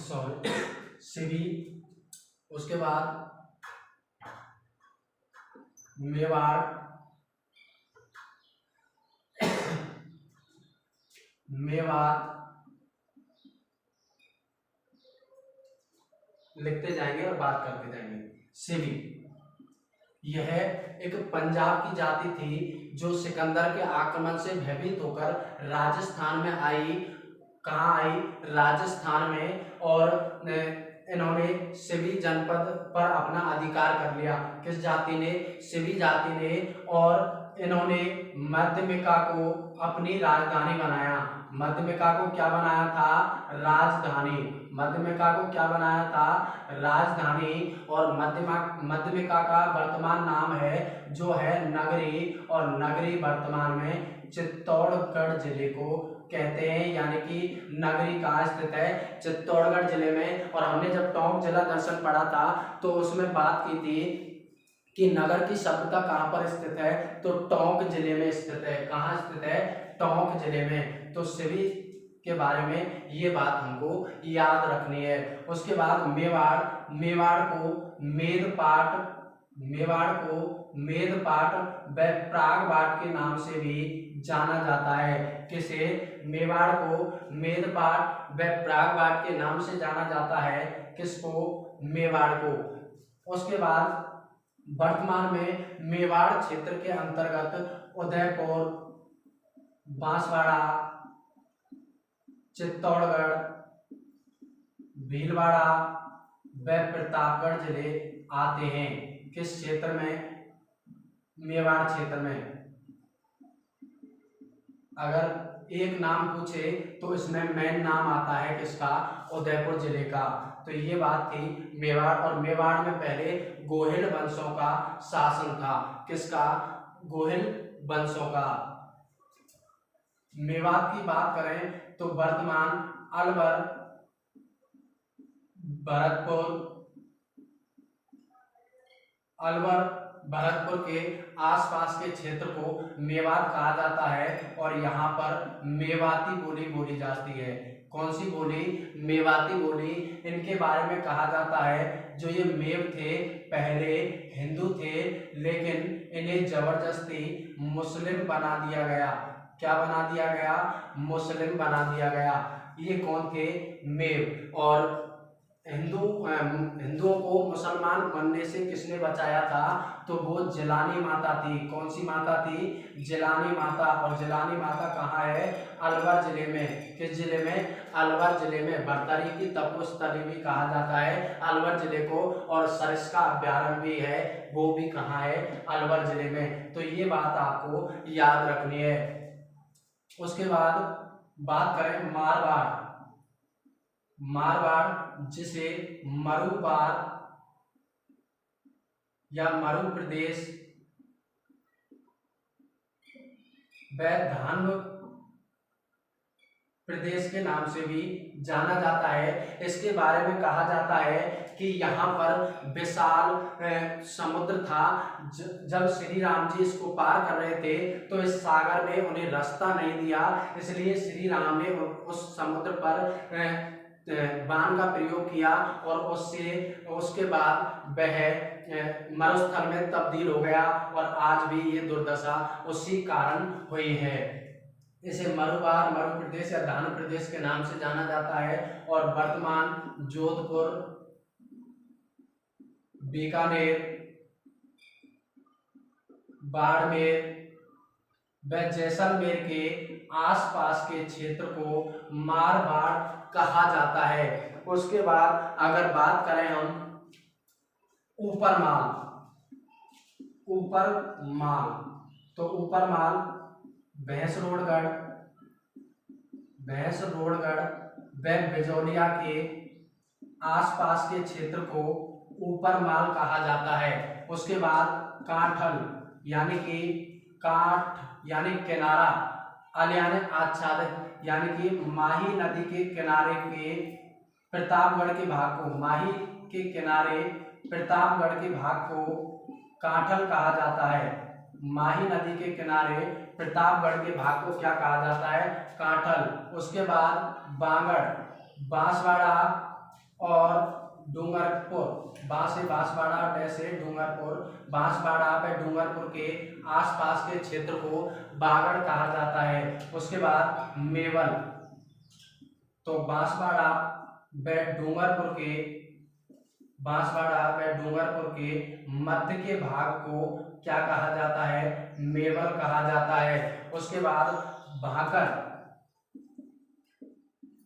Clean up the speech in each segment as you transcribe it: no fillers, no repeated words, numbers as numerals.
Sorry सिवी, उसके बाद मेवाड़, मेवात लिखते जाएंगे और बात करते जाएंगे। सिवी यह एक पंजाब की जाति थी जो सिकंदर के आक्रमण से भयभीत होकर राजस्थान में आई। कहाँ आई? राजस्थान में। और इन्होंने सिवी जनपद पर अपना अधिकार कर लिया। किस जाति ने? सिवी जाति ने। और इन्होंने मध्यमिका को अपनी राजधानी बनाया। मध्यमिका को क्या बनाया था? राजधानी। मध्यमिका को क्या बनाया था? राजधानी। और मध्यमिका का वर्तमान नाम है जो है नगरी, और नगरी वर्तमान में चित्तौड़गढ़ जिले को कहते हैं। यानी कि नगरी कहाँ स्थित है? चित्तौड़गढ़ जिले में। और हमने जब टोंक जिला दर्शन पढ़ा था तो उसमें बात की थी कि नगर की सभ्यता कहाँ पर स्थित है, तो टोंक जिले में स्थित है। कहाँ स्थित है? टोंक जिले में। तो सिवी के बारे में ये बात हमको याद रखनी है। उसके बाद मेवाड़, मेवाड़ को मेदपाट, मेवाड़ को मेदपाट व प्रागबाट के नाम से भी जाना जाता है। किसे? मेवाड़ को मेदपाट व प्रागबाट के नाम से जाना जाता है। किसको? मेवाड़ को। उसके बाद वर्तमान में मेवाड़ क्षेत्र के अंतर्गत उदयपुर, बांसवाड़ा, चित्तौड़गढ़, भीलवाड़ा व प्रतापगढ़ जिले आते हैं। किस क्षेत्र में? मेवाड़ क्षेत्र में। अगर एक नाम पूछे तो इसमें मेन नाम आता है किसका? उदयपुर जिले का। तो ये बात थी मेवाड़। और मेवाड़ में पहले गोहिल वंशों का शासन था। किसका? गोहिल वंशों का। मेवात की बात करें तो वर्तमान अलवर, भरतपुर के आसपास के क्षेत्र को मेवात कहा जाता है। और यहाँ पर मेवाती बोली बोली जाती है। कौन सी बोली? मेवाती बोली। इनके बारे में कहा जाता है जो ये मेव थे पहले हिंदू थे, लेकिन इन्हें जबरदस्ती मुस्लिम बना दिया गया। क्या बना दिया गया? मुस्लिम बना दिया गया। ये कौन थे? मेव। और हिंदुओं को मुसलमान बनने से किसने बचाया था? तो वो जिलानी माता थी। कौन सी माता थी? जिलानी माता। और जिलानी माता कहाँ है? अलवर जिले में। किस जिले में? अलवर जिले में। भरतरी की तपोस्थली भी कहा जाता है अलवर जिले को। और सरिस्का अभ्यारण्य भी है, वो भी कहाँ है? अलवर जिले में। तो ये बात आपको याद रखनी है। उसके बाद बात करें मारवाड़। मारवाड़ जिसे मरुबार या मरु प्रदेश व धान्व प्रदेश के नाम से भी जाना जाता है। इसके बारे में कहा जाता है कि यहाँ पर विशाल समुद्र था। जब श्री राम जी इसको पार कर रहे थे तो इस सागर ने उन्हें रास्ता नहीं दिया, इसलिए श्री राम ने उस समुद्र पर बाण का प्रयोग किया और उसके बाद वह मरुस्थल में तब्दील हो गया। और आज भी ये दुर्दशा उसी कारण हुई है। इसे मरुबार, मरु प्रदेश या धानु प्रदेश के नाम से जाना जाता है। और वर्तमान जोधपुर, बीकानेर, बाड़मेर व जैसलमेर के आसपास के क्षेत्र को मारवाड़ कहा जाता है। उसके बाद अगर बात करें हम ऊपर माल, तो ऊपर माल भैंसरोडगढ़ व बिजौलिया के आसपास के क्षेत्र को ऊपर माल कहा जाता है। उसके बाद काठल यानी कि किनारा, यानी आच्छादित, यानी कि माही नदी के किनारे के प्रतापगढ़ के भाग को, माही के किनारे प्रतापगढ़ के भाग को काठल कहा जाता है। माही नदी के किनारे प्रतापगढ़ के भाग को क्या कहा जाता है? काठल। उसके बाद बांगड़, बांसवाड़ा और डूंगरपुर, बा से बांसवाड़ा, डे से डूंगरपुर, बांसवाड़ा व डूंगरपुर के आसपास के क्षेत्र को बागड़ कहा जाता है। उसके बाद मेवल, तो बांसवाड़ा व डूंगरपुर के मध्य के भाग को क्या कहा जाता है? मेवल कहा जाता है। उसके बाद भाकर,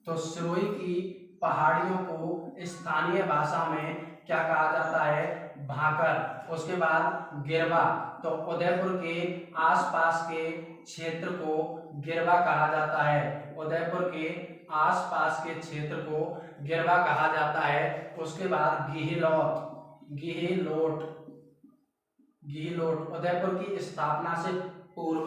तो सिरोही की पहाड़ियों को स्थानीय भाषा में क्या कहा जाता है? भाकर। उसके बाद गिरवा, तो उदयपुर के आसपास के क्षेत्र को गिरवा कहा जाता है। उदयपुर के आसपास के क्षेत्र को गिरवा कहा जाता है। उसके बाद गिहिलोट, उदयपुर की स्थापना से पूर्व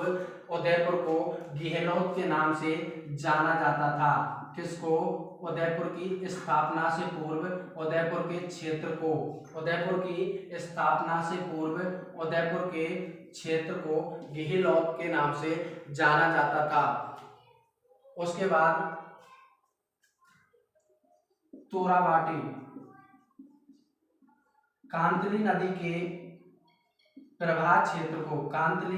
उदयपुर को गिहिलोत के नाम से जाना जाता था। किसको? उदयपुर की स्थापना से पूर्व उदयपुर के क्षेत्र को, उदयपुर की स्थापना से पूर्व उदयपुर के क्षेत्र को गिहिलोत के नाम से जाना जाता था। उसके बाद तोराबाटी, कांतली नदी के प्रवाह क्षेत्र को, कांतली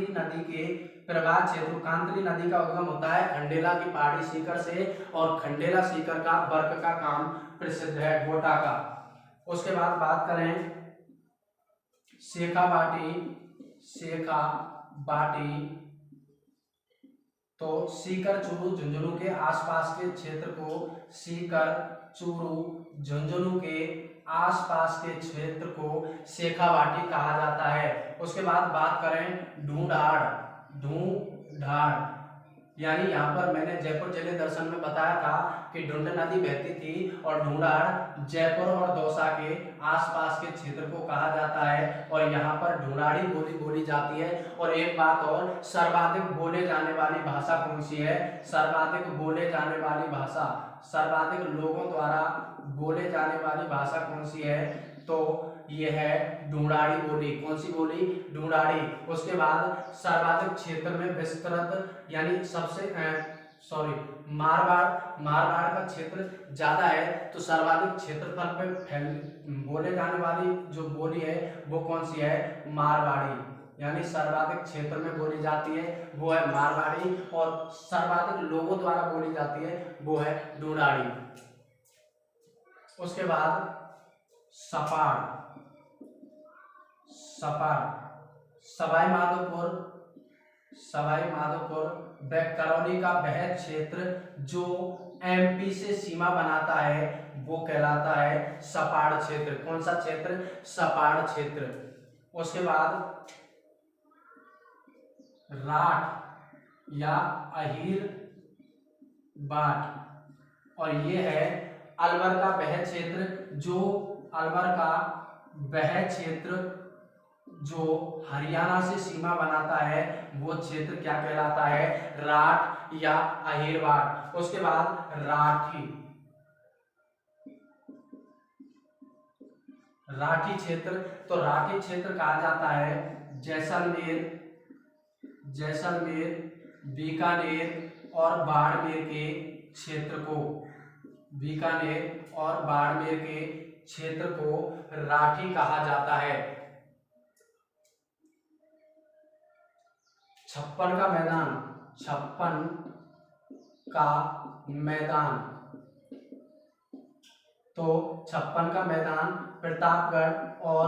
नदी का उद्गम होता है खंडेला की पहाड़ी सीकर से, और खंडेला सीकर का वर्क का काम प्रसिद्ध है, गोटा का। उसके बाद बात करें शेखावाटी, तो सीकर, चूरू, झुंझुनू के आसपास के क्षेत्र को सीकर, चूरू, झुंझुनू के आसपास के क्षेत्र को शेखावाटी कहा जाता है। उसके बाद बात करें ढूंढाड़, यानी यहाँ पर मैंने जयपुर जिले दर्शन में बताया था कि ढूंढ नदी बहती थी, और ढूंढाड़ जयपुर और दौसा के आसपास के क्षेत्र को कहा जाता है, और यहाँ पर ढूंढाड़ी बोली बोली जाती है। और एक बात और, सर्वाधिक बोले जाने वाली भाषा कौन सी है? सर्वाधिक बोले जाने वाली भाषा, सर्वाधिक लोगों द्वारा बोले जाने वाली भाषा कौन सी है? तो ये है ढूंढाड़ी बोली। कौन सी बोली? ढूंढाड़ी। उसके बाद सर्वाधिक क्षेत्र में विस्तृत, यानी मारवाड़ का क्षेत्र ज्यादा है, तो सर्वाधिक क्षेत्रफल पे बोले जाने वाली जो बोली है वो कौन सी है? मारवाड़ी। यानी सर्वाधिक क्षेत्र में बोली जाती है वो है मारवाड़ी, और सर्वाधिक लोगों द्वारा बोली जाती है वो है ढूंढाड़ी। उसके बाद सपाड़, सवाई माधोपुर व करौली का वह क्षेत्र जो एमपी से सीमा बनाता है वो कहलाता है सपाड़ क्षेत्र। कौन सा क्षेत्र? सपाड़ क्षेत्र। उसके बाद राठ या अहीर बाट, और ये है अलवर का वह क्षेत्र जो हरियाणा से सीमा बनाता है वो क्षेत्र क्या कहलाता है? राठ या अहीरवाट। उसके बाद राठी क्षेत्र, तो राठी क्षेत्र कहा जाता है जैसलमेर, बीकानेर और बाड़मेर के क्षेत्र को, बीकानेर और बाड़मेर के क्षेत्र को राठी कहा जाता है। छप्पन का मैदान, तो छप्पन का मैदान प्रतापगढ़ और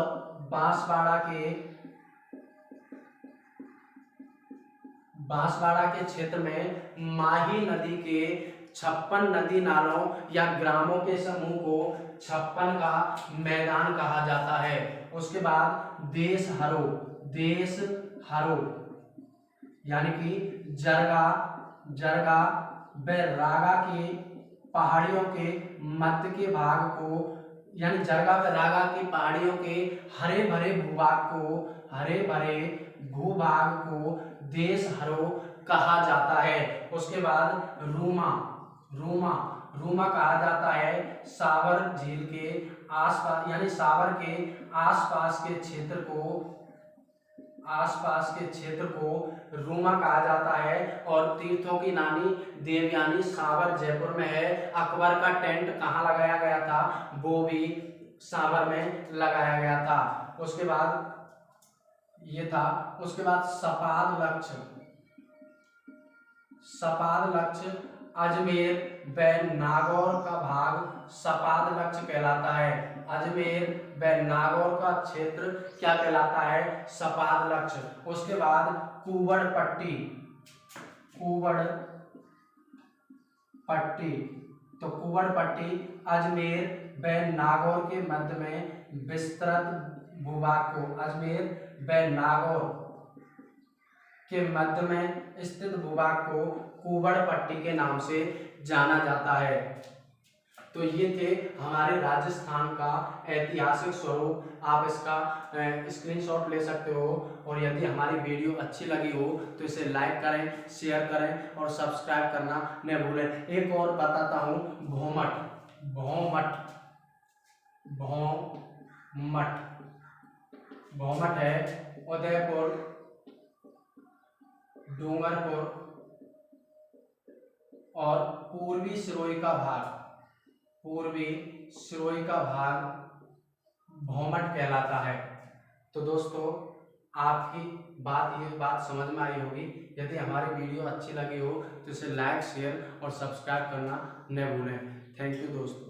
बांसवाड़ा के क्षेत्र में माही नदी के 56 नदी नालों या ग्रामों के समूह को छप्पन का मैदान कहा जाता है। उसके बाद देश हरो यानी कि जरगा व रागा के पहाड़ियों के मध्य के भाग को, यानी जरगा व रागा की पहाड़ियों के हरे भरे भूभाग को देश हरो कहा जाता है। उसके बाद रूमा कहा जाता है सावर झील के आसपास, यानी सावर के आसपास के क्षेत्र को आसपास के क्षेत्र को रूमा कहा जाता है। और तीर्थों की नानी देवयानी सांवर जयपुर में है। अकबर का टेंट कहाँ लगाया गया था, वो भी सांवर में लगाया गया था। उसके बाद ये था। उसके बाद सपाद लक्ष्य, सपाद लक्ष्य अजमेर व नागौर का भाग सपाद लक्ष्य कहलाता है। अजमेर व नागौर का क्षेत्र क्या कहलाता है, सपाद लक्ष्य। उसके बाद कुवड़ पट्टी, कुवड़ पट्टी, तो कुवड़ पट्टी अजमेर व नागौर के मध्य में विस्तृत भूभाग को, अजमेर व नागौर के मध्य में स्थित भूभाग को कुवड़ पट्टी के नाम से जाना जाता है। तो ये थे हमारे राजस्थान का ऐतिहासिक स्वरूप। आप इसका स्क्रीनशॉट ले सकते हो। और यदि हमारी वीडियो अच्छी लगी हो तो इसे लाइक करें, शेयर करें और सब्सक्राइब करना न भूलें। एक और बताता हूँ, भौमट, भौमट, भौमट, भौमट है उदयपुर, डूंगरपुर और पूर्वी सिरोही का भाग, पूर्वी सिरोही का भाग भौमट कहलाता है। तो दोस्तों, आपकी ये बात समझ में आई होगी। यदि हमारी वीडियो अच्छी लगी हो तो इसे लाइक, शेयर और सब्सक्राइब करना न भूलें। थैंक यू दोस्तों।